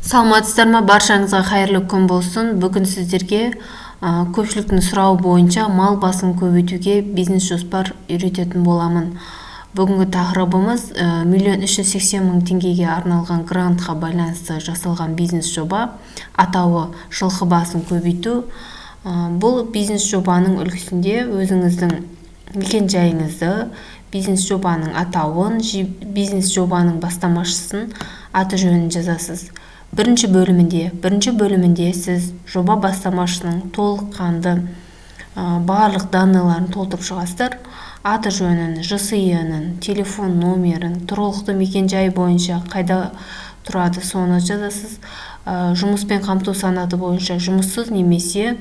Саламатсыздар ма? Баршаңызға қайырлы күн болсын. Бүгін сіздерге көпшіліктің сұрауы бойынша мал басын көбейтуге бизнес жоспар үйрететін боламын. Бүгінгі тақырыбымыз 1.380.000 теңгеге арналған грантқа байланысты жасалған бизнес жоба. Атауы жылқы басын көбейту. Бұл бизнес жобаның үлгісінде өзіңіздің мекен жайыңызды, бизнес жобаның атауын, бизнес жобаның бастамашысын, аты жөнін жазасыз. Бірінші бөлімінде сіз жоба бастамашының толыққанды барлық данныйларын толтырып шығасыздар. Аты жөнін, ЖСИ-ның, телефон номерін, тұрғылықты мекен жай бойынша қайда тұрады соны жазасыз. Жұмыспен қамту санаты бойынша жұмыссыз немесе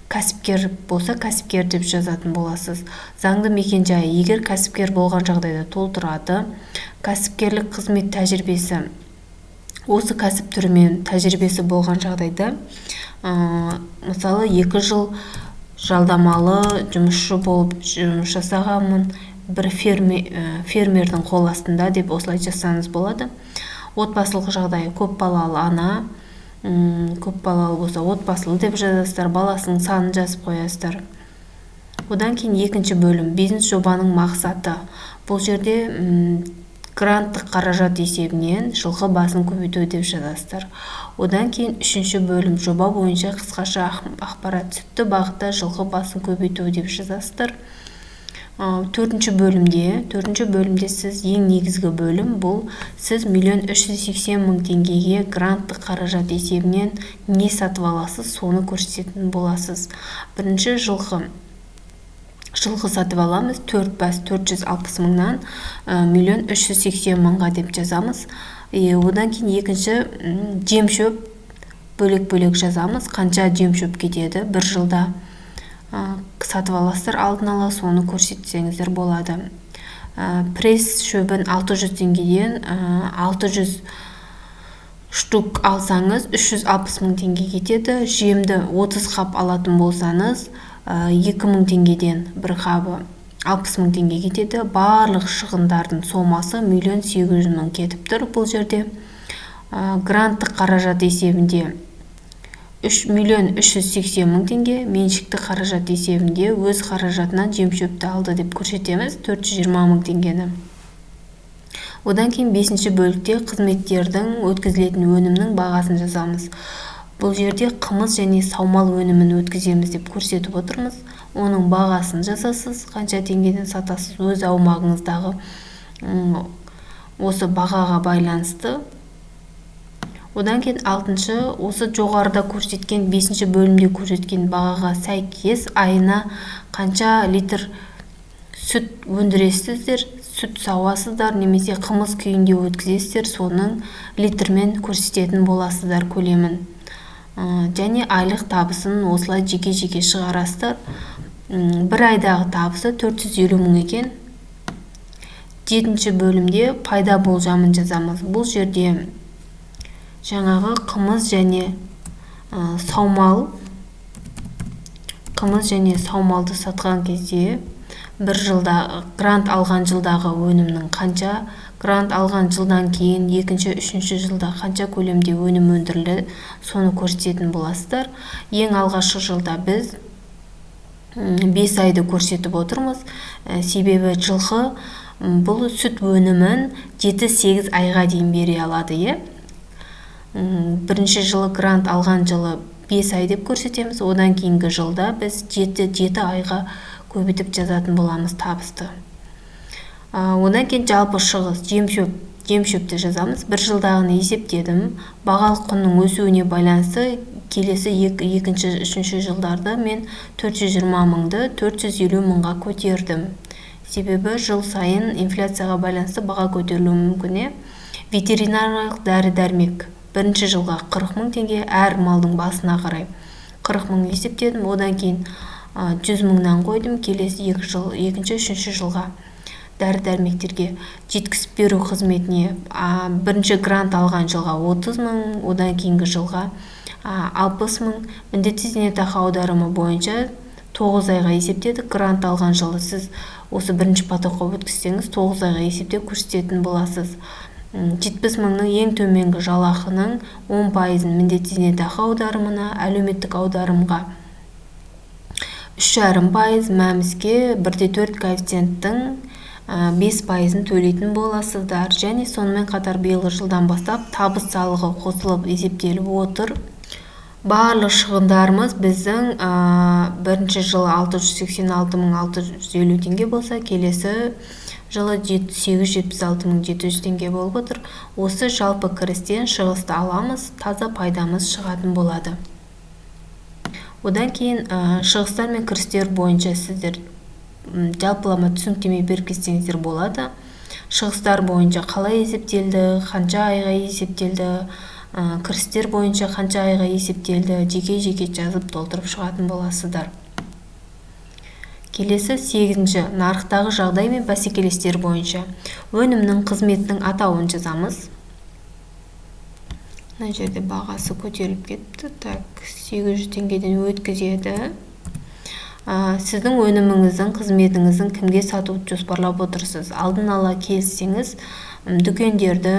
кәсіпкер болса кәсіпкер деп жазатын боласыз. Заңды мекен жайы егер кәсіпкер болған жағдайда толтырады. Кәсіпкерлік қызмет тәжірибесі осы кәсіп түрімен тәжірибесі болған жағдайда, мысалы 2 жыл жалдамалы жұмысшы болып жұмыс жасағанмын, бір фермердің қол астында деп осылай жазсаңыз болады. Отбасылық жағдайы көпбалалы ана, көпбалалы болса отбасылы деп жазасыздар, баласының санын жазып қоясыздар. Одан кейін екінші бөлім бизнес жобаның мақсаты. Бұл жерде гранттық қаражат есебінен жылқы басын көбейту деп жазасыздар. Одан кейін үшінші бөлім жоба бойынша қысқаша ақпарат, сүтті бағытта жылқы басын көбейту деп жазасыздар. Төртінші бөлімде сіз ең негізгі бөлім бұл сіз 1.380.000 теңгеге гранттық қаражат есебінен не сатып аласыз, соны көрсететін боласыз. Бірінші жылқы сатып аламыз, 4 бас 460.000-нан 1.380.000-ға деп жазамыз. Одан кейін екінші жем-шөп бөлек жазамыз, қанша жем-шөп кетеді бір жылда. Сатып аласыздар, алдын ала соны көрсетсеңіздер болады. Пресс шөбін 600 теңгеден 600 штук алсаңыз 360.000 теңге кетеді. Жемді 30 қап алатын болсаңыз 2.000 теңгеден бір қабы 60.000 теңге кетеді. Барлық шығындардың сомасы 1.800.000 кетіп тұр. Бұл жерде гранттық қаражат есебінде 3.380.000 теңге, меншікті қаражат есебінде өз қаражатынан жем-шөпті алды деп көрсетеміз, 420.000 теңгені. Одан кейін 5-ші бөлікте қызметтердің өткізілетін өнімнің бағасын жазамыз. Бұл жерде қымыз және саумал өнімін өткіземіз деп көрсетіп отырмыз. Оның бағасын жазасыз, қанша теңгеден сатасыз, өз аумағыңыздағы осы бағаға байланысты. Одан кейін 6-шы, осы жоғарыда көрсеткен 5-ші бөлімде көрсеткен бағаға сәйкес айына қанша литр сүт өндіресіздер, сүт сауасыздар, немесе қымыз күйінде өткізесіздер, соның литрмен көрсететін боласыздар көлемін. Және айлық табысын осылай жеке-жеке шығарасыздар. Бір айдағы табысы 450.000 екен. 7-ші бөлімде пайда болжамын жазамыз. Бұл жерде жаңағы қымыз және саумалды сатқан кезде бір жылда грант алған жылдағы өнімнің қанша, грант алған жылдан кейін 2-3 жылда қанша көлемде өнім өндірілді, соны көрсететін боласыздар. Ең алғашқы жылда біз 5 айды көрсетіп отырмыз. Себебі жылқы бұл сүт өнімін 7-8 айға дейін бере алады. Бірінші жылы грант алған жылы 5 ай деп көрсетеміз. Одан кейінгі жылда біз 7 айға көбейтіп жазатын боламыз табысты. Одан кейін жалпы шығыс жем-шөпті жазамыз. Бір жылдағыны есептедім. Бағалық құнның өсуіне байланысты келесі 2-3 жылдарды мен 420.000-ды 450.000-ға көтердім. Себебі жыл сайын инфляцияға байланысты баға көтерілуі мүмкін. Ветеринарлық дәрі-дәрмек бірінші жылға 40.000 теңге, әр малдың басына қарай 40.000 есептедім. Одан кейін 100.000-нан қойдым, келесі 2-3 жылға дәрі-дәрмектерге жеткізіп беру қызметіне бірінші грант алған жылға 30.000, одан кейінгі жылға 60.000. Міндетті зейнетақы аударымы бойынша 9 айға есептедік. Грант алған жылы сіз осы бірінші потокқа өткізсеңіз 9 айға есептеп көрсететін боласыз. 70 мыңның ең төменгі жалақының 10%-ын міндетті зейнетақы аударымына, әлеуметтік аударымға 3,5%, мәміске 1,4 коэффициенттің 5%-ын төлейтін боласыздар. Және сонымен қатар биылғы жылдан бастап табыс салығы қосылып есептеліп отыр. Барлық шығындарымыз біздің бірінші жылы 686.650 теңге болса, келесі жылы 876.700 теңге болып отыр. Осы жалпы кірістен шығысты аламыз, таза пайдамыз шығатын болады. Одан кейін шығыстар мен кірістер бойынша сіздер жалпылама түсініктеме беріп кетсеңіздер болады. Шығыстар бойынша қалай есептелді, қанша айға есептелді, кірістер бойынша қанша айға есептелді, жеке-жеке жазып толтырып шығатын боласыздар. Келесі 8-ші нарықтағы жағдай мен бәсекелестер бойынша өнімнің, қызметінің атауын жазамыз. Мына жерде бағасы көтеріліп кетті. 800 теңгеден өткізеді. Сіздің өніміңіздің, қызметіңіздің кімге сатуды жоспарлап отырсыз? Алдын ала келіссеңіз, дүкендерді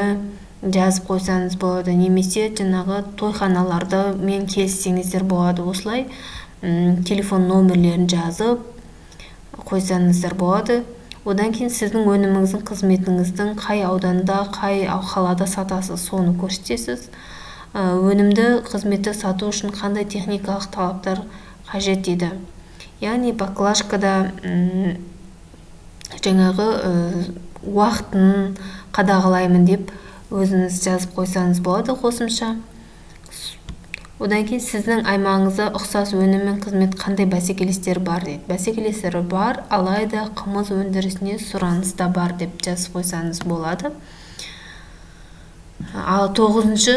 жазып қойсаңыз болады, немесе жаңағы тойханаларды мен келіссеңіздер болады. Осылай телефон номерлерін жазып қойсаңыздар болады. Одан кейін сіздің өніміңіздің, қызметіңіздің қай ауданда, қай қалада сатасыз, соны көрсетесіз. Өнімді, қызметті сату үшін қандай техникалық талаптар қажет дейді. Яғни баклажкада жаңағы уақытын қадағалаймын деп өзіңіз жазып қойсаңыз болады қосымша. Одан кейін сіздің аймағыңызда ұқсас өнім мен қызмет қандай бәсекелестер бар дейді. Бәсекелестері бар, алайда қымыз өндірісіне сұраныс та бар деп жазып қойсаңыз болады. Ал 9-шы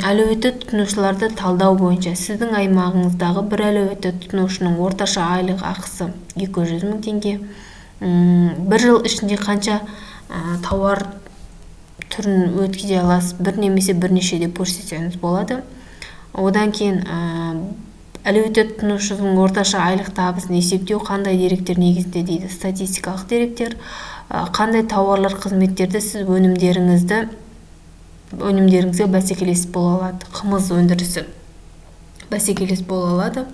әлеуетті тұтынушыларды талдау бойынша сіздің аймағыңыздағы бір әлеуетті тұтынушының орташа айлық ақысы 200 мың теңге. Бір жыл ішінде қанша тауар түрін өткізе аласыз, бір немесе бірнеше деп көрсетсеңіз болады. Одан кейін әлеуетті тұтынушының орташа айлық табысын есептеу қандай деректер негізінде дейді. Статистикалық деректер, қандай тауарлар, қызметтерді сіз өнімдеріңізге бәсекелес бола алады. Қымыз өндірісі бәсекелес бола алады.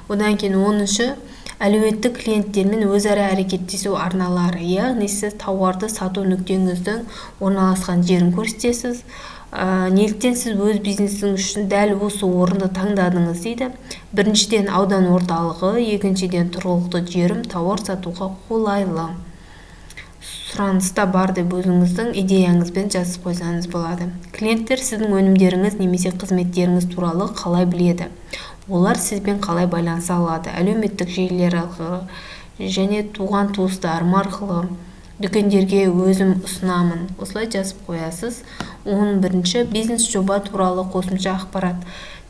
Одан кейін 10-шы әлеуетті клиенттермен өзара әрекеттесу арналары. Яғни сіз тауарды сату нүктеңіздің орналасқан жерін көрсетесіз. Неліктен сіз өз бизнесіңіз үшін дәл осы орынды таңдадыңыз дейді. Біріншіден аудан орталығы, екіншіден тұрғылықты жерім тауар сатуға қолайлы. Сұраныста бар деп өзіңіздің идеяңызбен жазып қойсаңыз болады. Клиенттер сіздің өнімдеріңіз немесе қызметтеріңіз туралы қалай біледі? Олар сізбен қалай байланыса алады? Әлеуметтік желілер арқылы және туған туыстарым арқылы, дүкендерге өзім ұсынамын. Осылай жазып қоясыз. 11-ші бизнес жоба туралы қосымша ақпарат.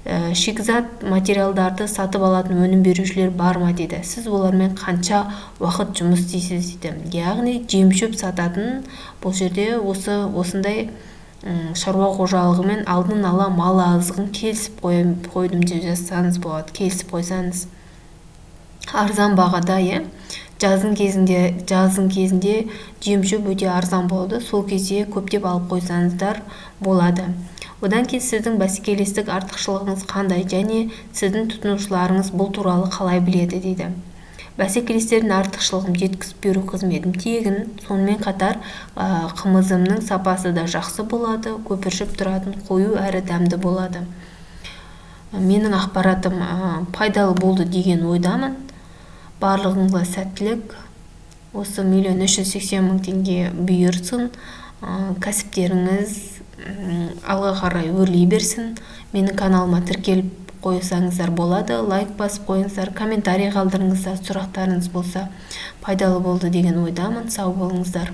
Шикізат материалдарды сатып алатын өнім берушілер бар ма дейді. Сіз олармен қанша уақыт жұмыс істейсіз дейді. Яғни жем-шөп сататын бұл жерде осындай шаруа қожалығымен алдын ала мал азығын келісіп қойдым деп жазсаңыз болады. Келісіп қойсаңыз арзан бағада, жазын кезінде жем-шөп өте арзан болды. Сол кезде көптеп алып қойсаңыздар болады. Одан кейін сіздің бәсекелестік артықшылығыңыз қандай және сіздің тұтынушыларыңыз бұл туралы қалай біледі дейді. Бәсекелестердің артықшылығым жеткізіп беру қызметім тегін, сонымен қатар қымызымның сапасы да жақсы болады, көпіршіп тұратын қою әрі дәмді болады. Менің ақпаратым пайдалы болды деген ойдамын. Барлығыңызға сәттілік. Осы 1.380.000 теңге бұйырсын. Кәсіптеріңіз алға қарай өрлей берсін. Менің каналыма тіркеліп қойсаңыздар болады. Лайк басып қойыңыздар, комментарий қалдырыңыздар, сұрақтарыңыз болса пайдалы болды деген ойдамын. Сау болыңыздар.